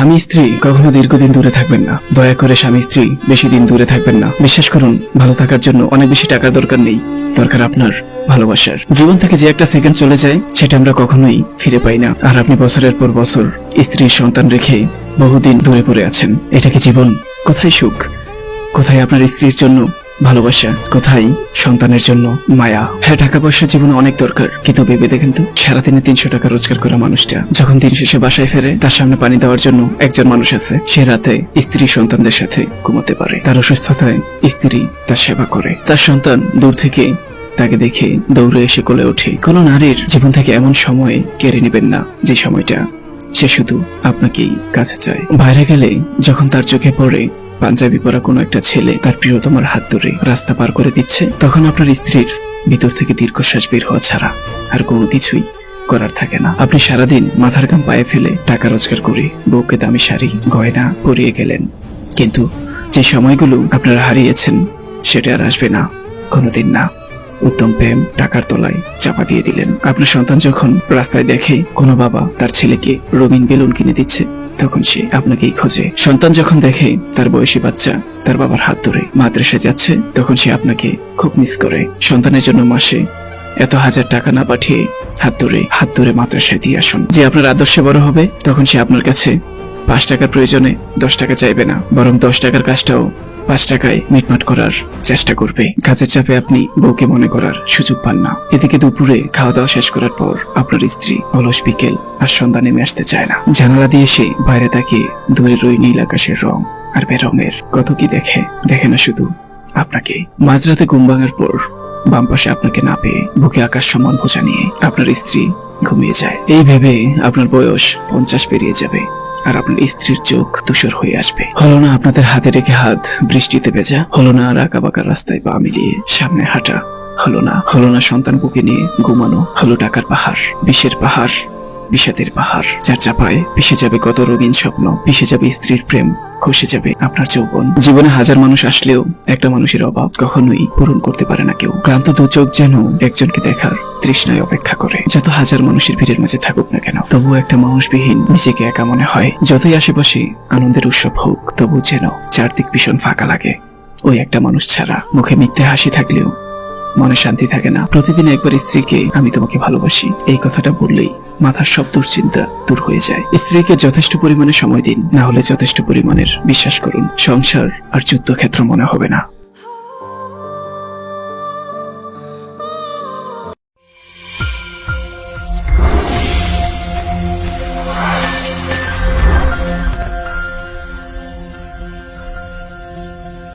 স্বামী স্ত্রী কখনো দীর্ঘদিন দূরে থাকবেন না। দয়া করে স্বামী স্ত্রী বেশি দিন দূরে থাকবেন না। বিশ্বাস করুন, ভালো থাকার জন্য অনেক বেশি টাকার দরকার নেই, দরকার আপনার ভালোবাসার। জীবন থেকে যে একটা সেকেন্ড চলে যায় সেটা আমরা কখনোই ফিরে পাই না। আর আপনি বছরের পর বছর স্ত্রীর সন্তান রেখে বহুদিন দূরে পড়ে আছেন। এটা কি জীবন? কোথায় সুখ? কোথায় আপনার স্ত্রীর জন্য ভালোবাসা? কোথায় সন্তানের জন্য মায়া? হ্যাঁ, টাকা পয়সা জীবনে অনেক দরকার, কিন্তু ভেবে দেখেন তো, সারাদিনে 300 টাকা রোজগার করা মানুষটা যখন দিন শেষে বাসায় ফেরে, তার সামনে পানি দেওয়ার জন্য একজন মানুষ আছে। সে রাতে স্ত্রী সন্তানদের সাথে ঘুমাতে পারে, তার অসুস্থতায় স্ত্রী তার সেবা করে, তার সন্তান দূর থেকে তাকে দেখে দৌড়ে এসে কোলে ওঠে। কোন নারীর জীবন থেকে এমন সময় কেড়ে নেবেন না যে সময়টা সে শুধু আপনাকেই কাছে চায়। বাইরে গেলে যখন তার চোখে পড়ে পাঞ্জাবি পরা কোনো একটা ছেলে তার প্রিয়তমার হাত ধরে রাস্তা পার করে দিচ্ছে, তখন আপনার স্ত্রীর ভিতর থেকে দীর্ঘশ্বাস বের হওয়া ছাড়া আর কোনো কিছুই করার থাকে না। আপনি সারাদিন মাথার ঘাম পায়ে ফেলে টাকা রোজগার করে বউকে দামি শাড়ি গয়না পরিয়ে গেলেন, কিন্তু যে সময়গুলো আপনারা হারিয়েছেন সেটা আর আসবে না, কোনোদিন না। উত্তম প্রেম টাকার তলায় চাপা দিয়ে দিলেন। আপনার সন্তান যখন রাস্তায় দেখে কোনো বাবা তার ছেলেকে রঙিন বেলুন কিনে দিচ্ছে, তখন সে আপনাকেই খোঁজে। সন্তান যখন দেখে তার বয়সী বাচ্চা তার বাবার হাত ধরে মাদ্রাসায় যাচ্ছে, তখন সে আপনাকে খুব মিস করে। সন্তানের জন্য মাসে এত হাজার টাকা না পাঠিয়ে হাত ধরে মাদ্রাসায় দিয়ে আসুন। যে আপনার আদর্শে বড় হবে, তখন সে আপনার কাছে 5 টাকার প্রয়োজনে 10 টাকা চাইবে না, বরং 10 টাকার কাজটাও 5 টাকায় মিটমাট করার চেষ্টা করবে। কাজের চাপে আপনি বউকে মনে করার সুযোগ পান না। এদিকে দুপুরে খাওয়া দাওয়া শেষ করার পর আপনার স্ত্রী অলস বিকেল আর সন্ধ্যা নেমে আসতে চায় না। জানালা দিয়ে সে বাইরে তাকিয়ে দূরের ওই নীল আকাশের রং আর বেরঙের কত কি দেখে না শুধু আপনাকে। মাঝরাতে ঘুম ভাঙার পর বাম পাশে আপনাকে না পেয়ে বুকে আকাশ সমান বোঝা নিয়ে আপনার স্ত্রী ঘুমিয়ে যায়। এই ভেবে আপনার বয়স 50 পেরিয়ে যাবে আর আপনার স্ত্রীর চোখ ধূসর হয়ে আসবে। হলো না আপনাদের হাতে রেখে হাত বৃষ্টিতে ভেজা, হলো না আঁকা বাঁকা রাস্তায় পা মিলিয়ে সামনে হাঁটা, হলো না সন্তান বুকে নিয়ে ঘুমানো, হলো টাকার পাহাড়, বিষের পাহাড়, বিষাদের পাহাড়, যার চাপায় পিষে যাবে কত রঙিন স্বপ্ন, পিষে যাবে স্ত্রীর প্রেম, খসে যাবে আপনার যৌবন। জীবনে হাজার মানুষ আসলেও একটা মানুষের অভাব কখনোই পূরণ করতে পারে না কেউ। ক্লান্ত দু চোখ যেন একজনকে দেখার তৃষ্ণায় অপেক্ষা করে। যত হাজার মানুষের ভিড়ের মাঝে থাকুক না কেন, তবুও একটা মানুষবিহীন নিজেকে একা মনে হয়। যতই আশেপাশে আনন্দের উৎসব হোক, তবু যেন চারদিক ভীষণ ফাঁকা লাগে ওই একটা মানুষ ছাড়া। মুখে মিথ্যে হাসি থাকলেও মনে শান্তি থাকে না। প্রতিদিন একবার স্ত্রীকে আমি তোমাকে ভালোবাসি এই কথাটা বললেই মাথার সব দুশ্চিন্তা দূর হয়ে যায়। স্ত্রীকে যথেষ্ট পরিমাণে সময় দিন, না হলে যথেষ্ট পরিমাণের বিশ্বাস করুন, সংসার আর যুদ্ধক্ষেত্র মনে হবে না।